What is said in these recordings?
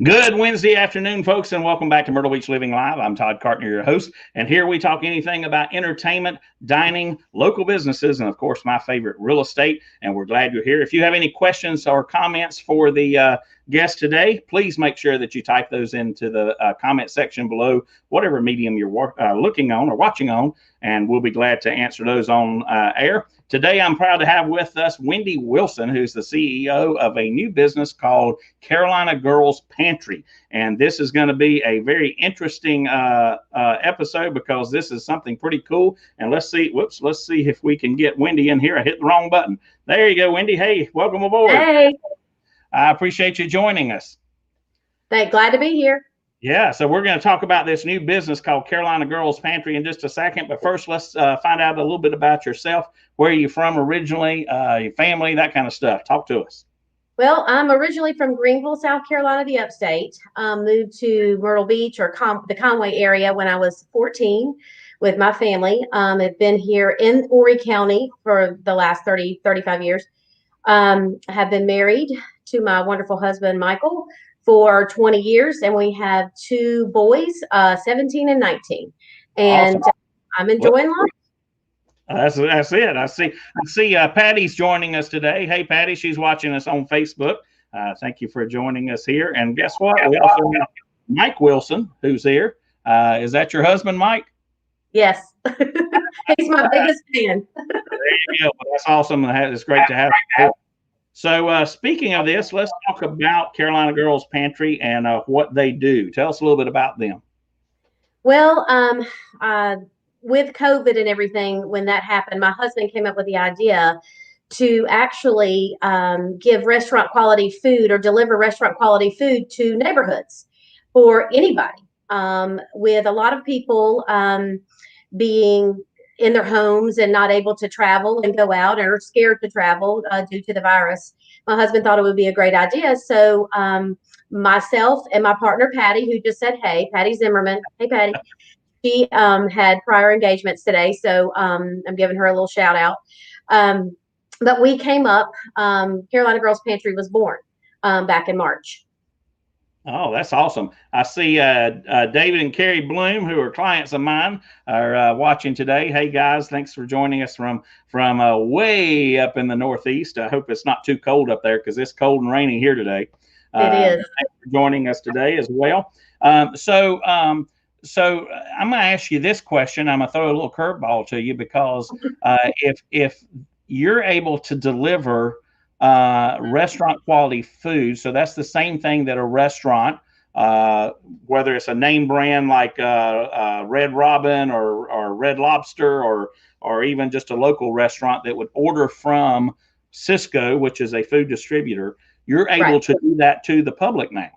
Good Wednesday afternoon, folks, and welcome back to Myrtle Beach Living Live. I'm Todd Cartner, your host, and here we talk anything about entertainment, dining, local businesses, and of course, my favorite, real estate. And we're glad you're here. If you have any questions or comments for the guest today, please make sure that you type those into the comment section below, whatever medium you're looking on or watching on, and we'll be glad to answer those on air. Today, I'm proud to have with us Wendy Wilson, who's the CEO of a new business called Carolina Girlz Pantry. And this is going to be a very interesting episode because this is something pretty cool. And let's see if we can get Wendy in here. I hit the wrong button. There you go, Wendy. Hey, welcome aboard. Hey. I appreciate you joining us. Glad to be here. Yeah, so we're going to talk about this new business called Carolina Girlz Pantry in just a second. But first, let's find out a little bit about yourself. Where are you from originally, your family, that kind of stuff. Talk to us. Well, I'm originally from Greenville, South Carolina, the upstate. Moved to Myrtle Beach or the Conway area when I was 14 with my family. I've been here in Horry County for the last 35 years. Have been married to my wonderful husband, Michael, for 20 years, and we have two boys, 17 and 19. And awesome. I'm enjoying life. That's it. I see Patty's joining us today. Hey, Patty, she's watching us on Facebook. Thank you for joining us here. And guess what? We also have Mike Wilson, who's here. Is that your husband, Mike? Yes. He's my biggest fan. There you go. Well, that's awesome. It's great to have you. So speaking of this, let's talk about Carolina Girlz Pantry and what they do. Tell us a little bit about them. Well, with COVID and everything, when that happened, my husband came up with the idea to actually give restaurant quality food or deliver restaurant quality food to neighborhoods for anybody. With a lot of people being in their homes and not able to travel and go out or scared to travel due to the virus, my husband thought it would be a great idea. So myself and my partner, Patty, who just said, hey, Patty Zimmerman. Hey, Patty. She had prior engagements today, so I'm giving her a little shout out. But we came up, Carolina Girlz Pantry was born back in March. Oh, that's awesome. I see David and Carrie Bloom, who are clients of mine, are watching today. Hey, guys, thanks for joining us from way up in the Northeast. I hope it's not too cold up there because it's cold and rainy here today. It is. Thanks for joining us today as well. So I'm going to ask you this question. I'm going to throw a little curveball to you because if you're able to deliver restaurant quality food, so that's the same thing that a restaurant, whether it's a name brand like Red Robin or Red Lobster or even just a local restaurant that would order from Cisco, which is a food distributor, you're able to do that to the public now.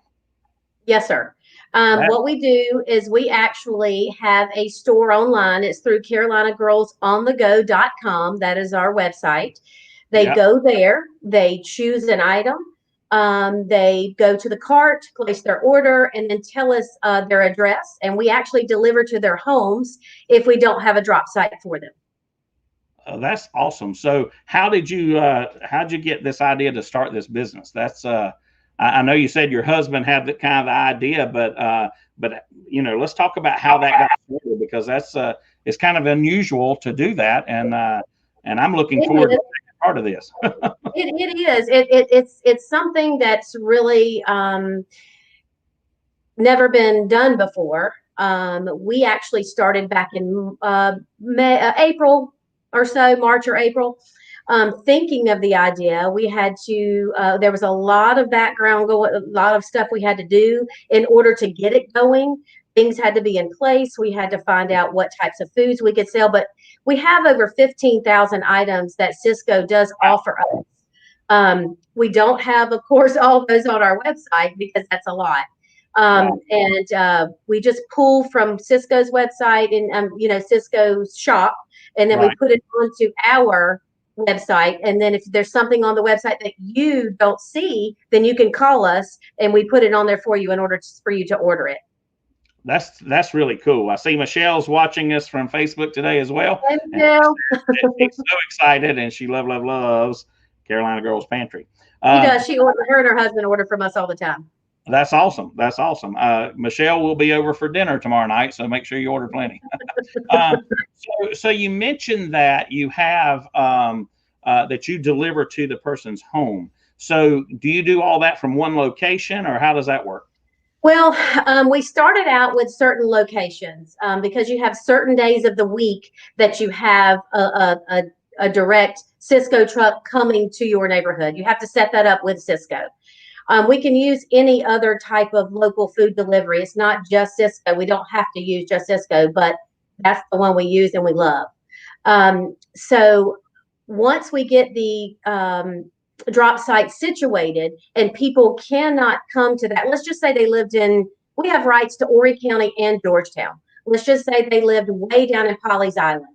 Yes, sir. What we do is we actually have a store online. It's through carolinagirlsonthego.com. That is our website. They go there, they choose an item, they go to the cart, place their order, and then tell us their address. And we actually deliver to their homes if we don't have a drop site for them. That's awesome. So how'd you get this idea to start this business? That's I know you said your husband had that kind of idea, but you know, let's talk about how that got started because that's it's kind of unusual to do that, and I'm looking forward to being part of this. It is. It's something that's really never been done before. We actually started back in April or so, March or April. Thinking of the idea, we had to, there was a lot of background going, a lot of stuff we had to do in order to get it going. Things had to be in place. We had to find out what types of foods we could sell, but we have over 15,000 items that Cisco does offer us. We don't have, of course, all those on our website because that's a lot. And we just pull from Cisco's website and, you know, Cisco's shop, and then we put it onto our website, and then if there's something on the website that you don't see, then you can call us and we put it on there for you in order for you to order it. That's really cool. I see Michelle's watching us from Facebook today as well. Thank you. She's so excited, and she loves Carolina Girlz Pantry. She does. Her and her husband order from us all the time. That's awesome. That's awesome. Michelle will be over for dinner tomorrow night, so make sure you order plenty. um, so you mentioned that you have that you deliver to the person's home. So do you do all that from one location, or how does that work? Well, we started out with certain locations because you have certain days of the week that you have a direct Cisco truck coming to your neighborhood. You have to set that up with Cisco. We can use any other type of local food delivery. It's not just Cisco. We don't have to use just Cisco, but that's the one we use and we love. So once we get the drop site situated and people cannot come to that, let's just say they lived in, we have rights to Horry County and Georgetown. Let's just say they lived way down in Polly's Island.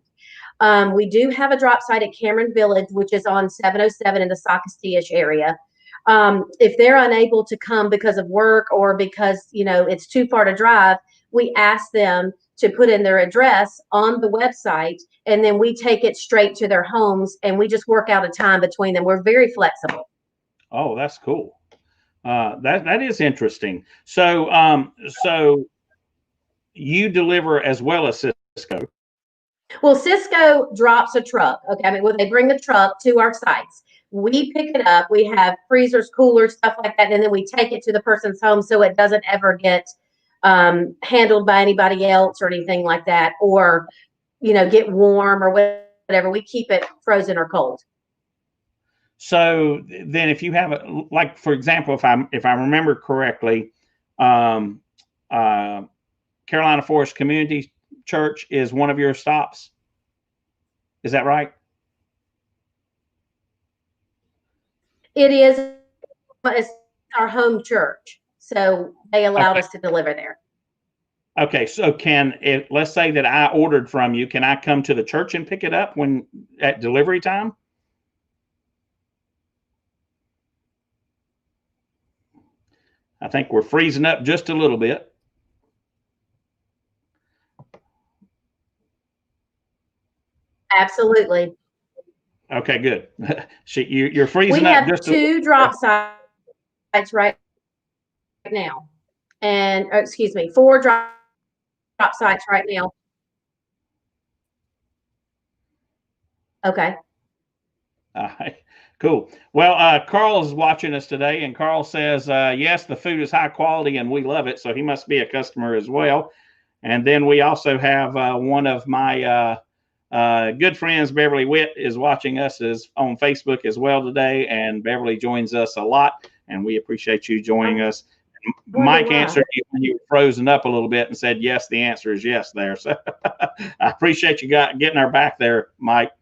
We do have a drop site at Cameron Village, which is on 707 in the Socastee-ish area. If they're unable to come because of work or because, it's too far to drive, we ask them to put in their address on the website, and then we take it straight to their homes, and we just work out a time between them. We're very flexible. Oh, that's cool. That is interesting. So you deliver as well as Cisco. Well, Cisco drops a truck. Okay, they bring the truck to our sites. We pick it up. We have freezers, coolers, stuff like that, and then we take it to the person's home so it doesn't ever get handled by anybody else or anything like that, or get warm or whatever. We keep it frozen or cold. So then, if you have like, for example, if I remember correctly, Carolina Forest Community Church is one of your stops. Is that right? It is. It's our home church, so they allowed us to deliver there. Okay, so let's say that I ordered from you, can I come to the church and pick it up at delivery time? I think we're freezing up just a little bit. Absolutely. Okay, good. You're freezing we up have two drop sites right now, and excuse me, 4 drop sites right now. Okay. All right. Cool. Well, Carl is watching us today, and Carl says, yes, the food is high quality and we love it. So he must be a customer as well. And then we also have one of my good friends, Beverly Witt, is watching us on Facebook as well today. And Beverly joins us a lot, and we appreciate you joining us. Mike answered you when you were frozen up a little bit and said, yes, the answer is yes there. So I appreciate you getting our back there, Mike.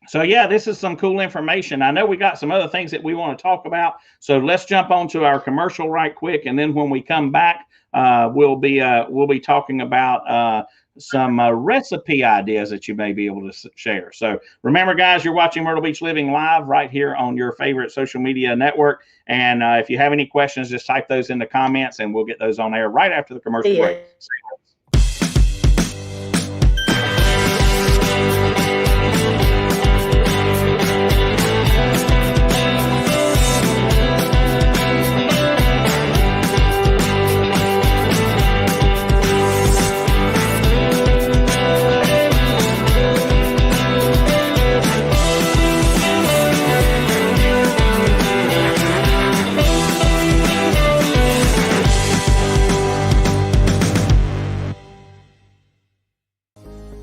So yeah, this is some cool information. I know we got some other things that we want to talk about. So let's jump on to our commercial right quick. And then when we come back, we'll be talking about some recipe ideas that you may be able to share. So remember, guys, you're watching Myrtle Beach Living live right here on your favorite social media network. And if you have any questions, just type those in the comments and we'll get those on air right after the commercial break.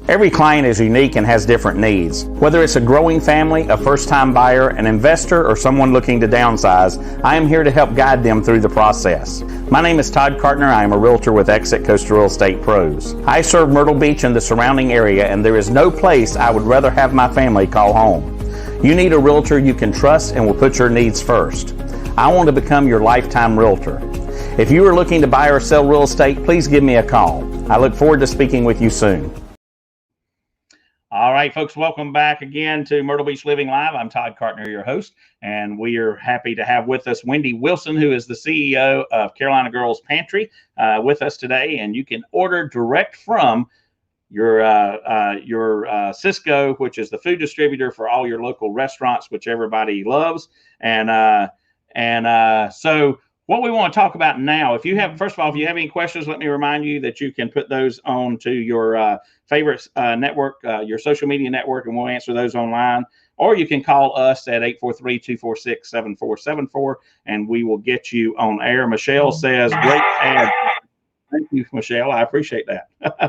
Every client is unique and has different needs. Whether it's a growing family, a first-time buyer, an investor, or someone looking to downsize, I am here to help guide them through the process. My name is Todd Cartner. I am a realtor with Exit Coastal Real Estate Pros. I serve Myrtle Beach and the surrounding area, and there is no place I would rather have my family call home. You need a realtor you can trust and will put your needs first. I want to become your lifetime realtor. If you are looking to buy or sell real estate, please give me a call. I look forward to speaking with you soon. All right, folks, welcome back again to Myrtle Beach Living Live. I'm Todd Cartner, your host, and we are happy to have with us Wendy Wilson, who is the CEO of Carolina Girlz Pantry, with us today. And you can order direct from your Cisco, which is the food distributor for all your local restaurants, which everybody loves. And so what we want to talk about now, if you have, first of all, if you have any questions, let me remind you that you can put those on to your favorite network, your social media network, and we'll answer those online. Or you can call us at 843-246-7474, and we will get you on air. Michelle says, great ad. Thank you, Michelle. I appreciate that.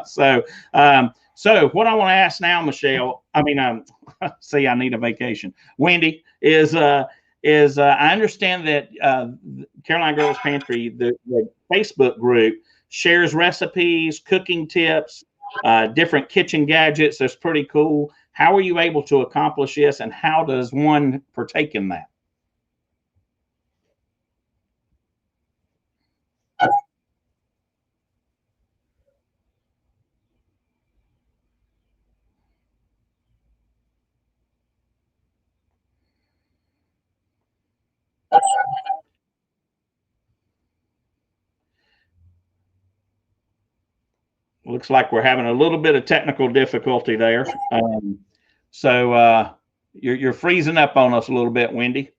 So what I want to ask now, Michelle, see, I need a vacation. Wendy, is I understand that Carolina Girlz Pantry, the Facebook group, shares recipes, cooking tips, different kitchen gadgets. That's pretty cool. How are you able to accomplish this, and how does one partake in that? Looks like we're having a little bit of technical difficulty there. You're freezing up on us a little bit, Wendy.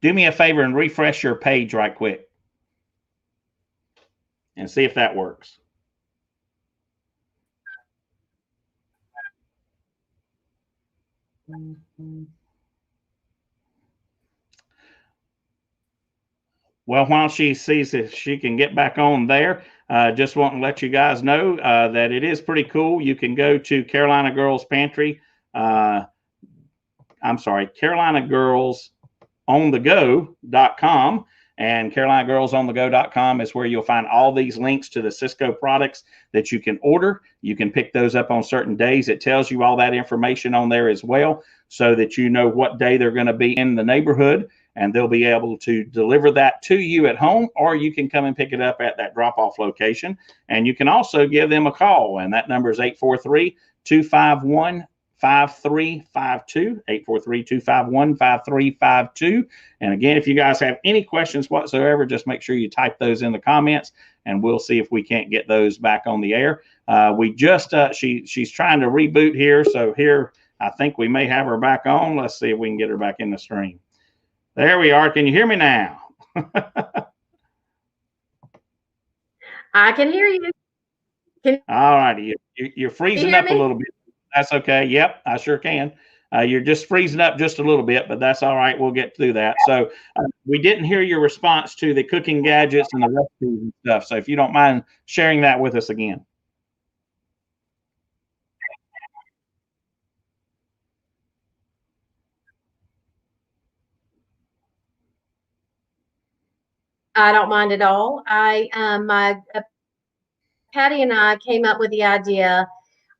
Do me a favor and refresh your page right quick and see if that works. Well, while she sees if she can get back on there, just want to let you guys know that it is pretty cool. You can go to Carolina Girlz Pantry. Carolina Girlz onthego.com, and carolinagirlsonthego.com is where you'll find all these links to the Cisco products that you can order. You can pick those up on certain days. It tells you all that information on there as well, so that you know what day they're going to be in the neighborhood, and they'll be able to deliver that to you at home, or you can come and pick it up at that drop-off location. And you can also give them a call, and that number is 843-251 5352, 843-251-5352. And again, if you guys have any questions whatsoever, just make sure you type those in the comments, and we'll see if we can't get those back on the air. She's trying to reboot here, so here I think we may have her back on. Let's see if we can get her back in the stream. There we are. Can you hear me now? I can hear you. All righty. You're freezing up a little bit. That's okay. Yep, I sure can. You're just freezing up just a little bit, but that's all right. We'll get through that. So we didn't hear your response to the cooking gadgets and the recipes and stuff. So if you don't mind sharing that with us again. I don't mind at all. Patty and I came up with the idea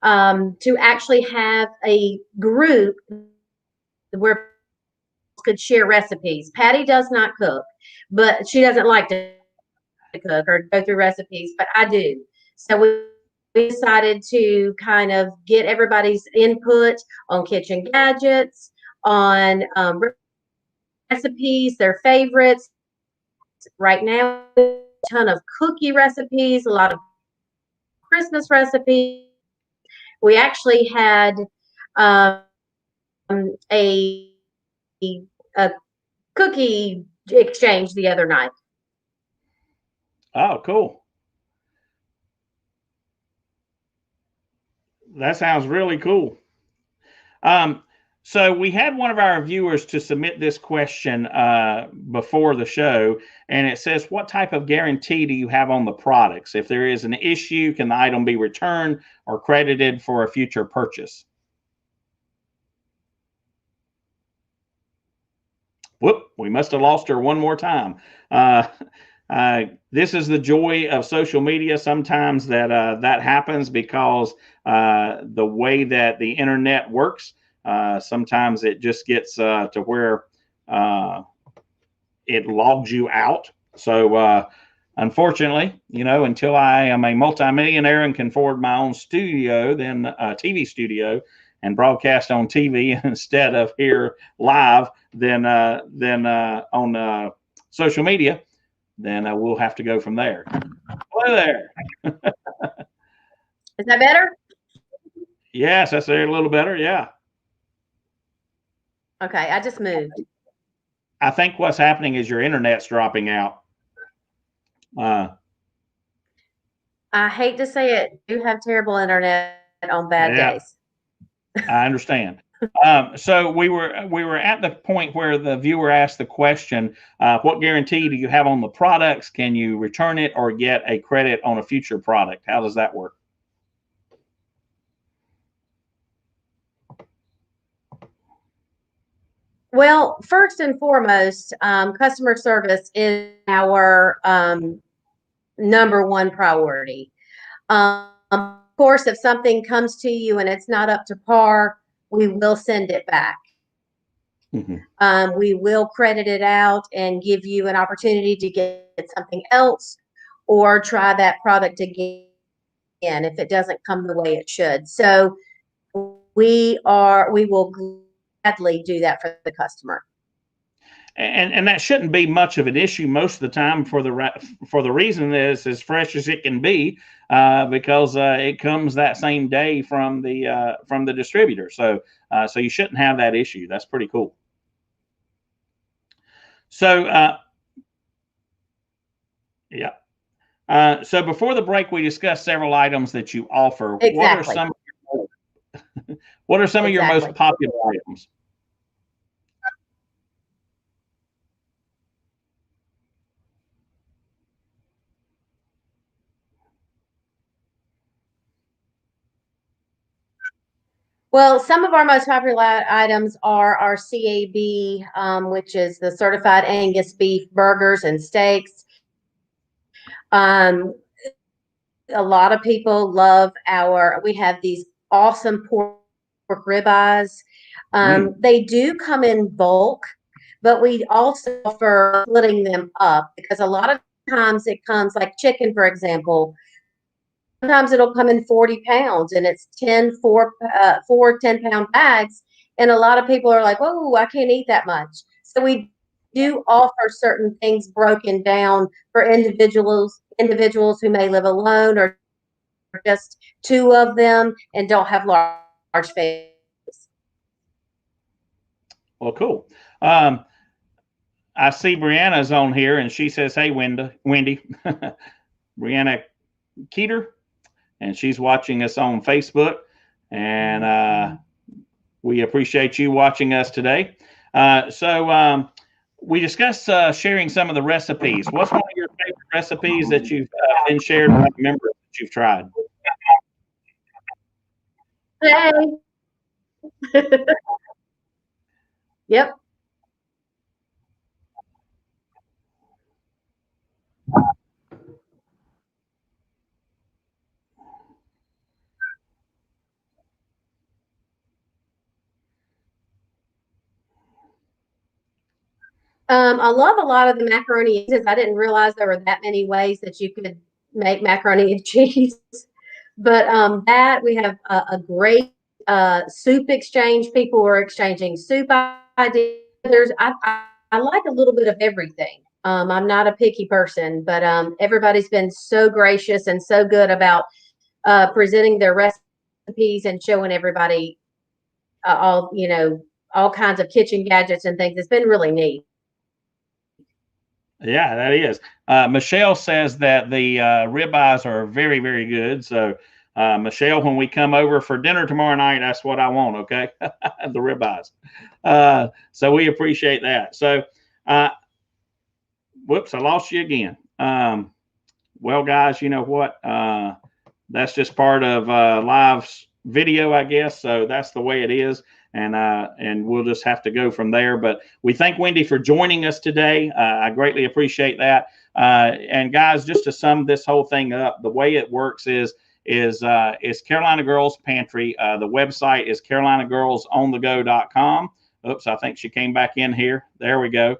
to actually have a group where people could share recipes. Patty does not cook, but she doesn't like to cook or go through recipes, but I do. So we decided to kind of get everybody's input on kitchen gadgets, on recipes, their favorites. Right now, a ton of cookie recipes, a lot of Christmas recipes. We actually had a cookie exchange the other night. Oh, cool. That sounds really cool. So we had one of our viewers to submit this question before the show, and it says, what type of guarantee do you have on the products? If there is an issue, can the item be returned or credited for a future purchase? Whoop, we must have lost her one more time. This is the joy of social media. Sometimes that happens because the way that the internet works, sometimes it just gets to where it logs you out. So unfortunately, until I am a multimillionaire and can afford my own studio, then a TV studio, and broadcast on TV instead of here live, then on social media, then we'll have to go from there. Hello there. Is that better? Yes, that's a little better. Yeah. Okay, I just moved. I think what's happening is your internet's dropping out. I hate to say it, I do have terrible internet on bad Yeah, days. I understand. So we were at the point where the viewer asked the question, what guarantee do you have on the products? Can you return it or get a credit on a future product? How does that work? Well, first and foremost, customer service is our number one priority. Of course, if something comes to you and it's not up to par, we will send it back. We will credit it out and give you an opportunity to get something else or try that product again if it doesn't come the way it should. So we will gladly do that for the customer. And that shouldn't be much of an issue most of the time for the reason that it's as fresh as it can be, because it comes that same day from the distributor. So you shouldn't have that issue. That's pretty cool. So yeah. So before the break, we discussed several items that you offer. Exactly. What are some of your most popular items? Well, some of our most popular items are our CAB, which is the certified Angus beef burgers and steaks. A lot of people love we have these awesome pork ribeyes. They do come in bulk, but we also offer splitting them up because a lot of times it comes like chicken, for example. Sometimes it'll come in 40 pounds and it's 4 10-pound bags. And a lot of people are like, oh, I can't eat that much. So we do offer certain things broken down for individuals who may live alone or just two of them and don't have large families. Well, cool. I see Brianna's on here and she says, hey, Wendy, Brianna Keeter, and she's watching us on Facebook, and we appreciate you watching us today. So we discussed sharing some of the recipes. What's one of your favorite recipes that you've been shared with members that you've tried? Hey. Yep. I love a lot of the macaroni. I didn't realize there were that many ways that you could make macaroni and cheese. But that we have a great soup exchange. People are exchanging soup ideas. I like a little bit of everything. I'm not a picky person, but everybody's been so gracious and so good about presenting their recipes and showing everybody all kinds of kitchen gadgets and things. It's been really neat. Yeah, that is. Michelle says that the ribeyes are very, very good. So, Michelle, when we come over for dinner tomorrow night, that's what I want. Okay, the ribeyes. So we appreciate that. So, whoops, I lost you again. Well, guys, you know what? That's just part of live video, I guess. So that's the way it is. And we'll just have to go from there. But we thank Wendy for joining us today. I greatly appreciate that. And guys, just to sum this whole thing up, the way it works is Carolina Girlz Pantry. The website is carolinagirlsonthego.com. Oops, I think she came back in here. There we go.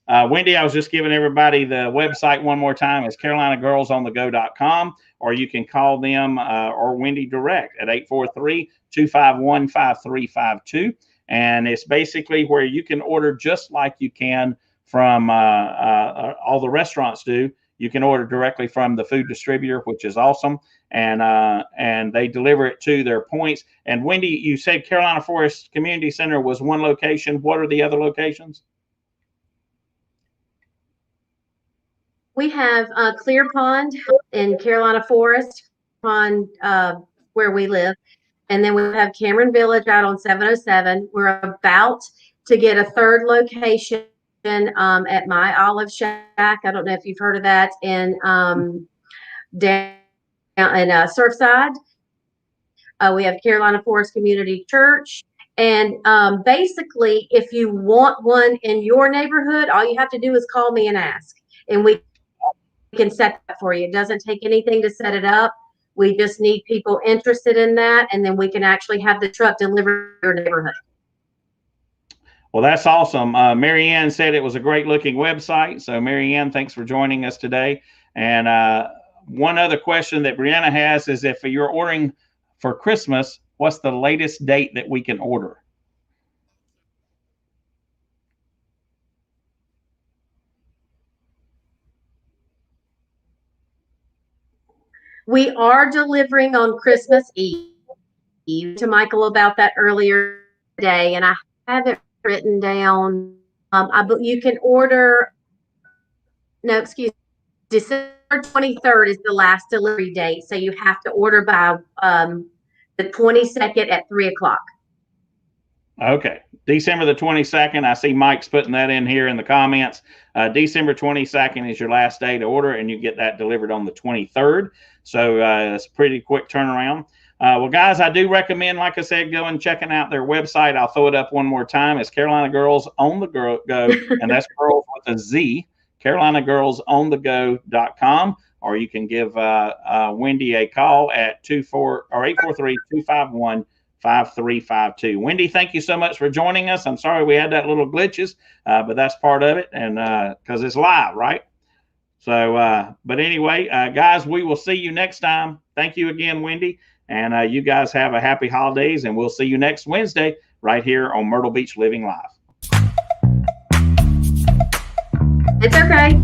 Wendy, I was just giving everybody the website one more time. It's carolinagirlsonthego.com, or you can call them or Wendy direct at 843-251-5352. And it's basically where you can order just like you can from all the restaurants do. you can order directly from the food distributor, which is awesome. And they deliver it to their points. And Wendy, you said Carolina Forest Community Center was one location. What are the other locations? We have Clear Pond in Carolina Forest Pond, where we live. And then we have Cameron Village out on 707. We're about to get a third location at My Olive Shack. I don't know if you've heard of that in down in Surfside. We have Carolina Forest Community Church. And basically, if you want one in your neighborhood, all you have to do is call me and ask. And we can set that for you. It doesn't take anything to set it up. We just need people interested in that, and then we can actually have the truck delivered to your neighborhood. Well, that's awesome. Mary Ann said it was a great looking website. So Mary Ann, thanks for joining us today. And one other question that Brianna has is, if you're ordering for Christmas, what's the latest date that we can order? We are delivering on Christmas Eve. To Michael about that earlier today, and I have it written down. You can order. No, excuse me. December 23rd is the last delivery date, so you have to order by the 22nd at 3 o'clock. Okay, December the 22nd. I see Mike's putting that in here in the comments. December 22nd is your last day to order, and you get that delivered on the 23rd. So it's a pretty quick turnaround. Well, guys, I do recommend, like I said, going and checking out their website. I'll throw it up one more time. It's Carolina Girlz on the Go, and that's girls with a Z, CarolinaGirlsOnTheGo.com, or you can give Wendy a call at 843-251-5352. Wendy, thank you so much for joining us. I'm sorry we had that little glitches, but that's part of it, and because it's live, right? So, but anyway, guys, we will see you next time. Thank you again, Wendy. And you guys have a happy holidays, and we'll see you next Wednesday right here on Myrtle Beach Living Live. It's okay.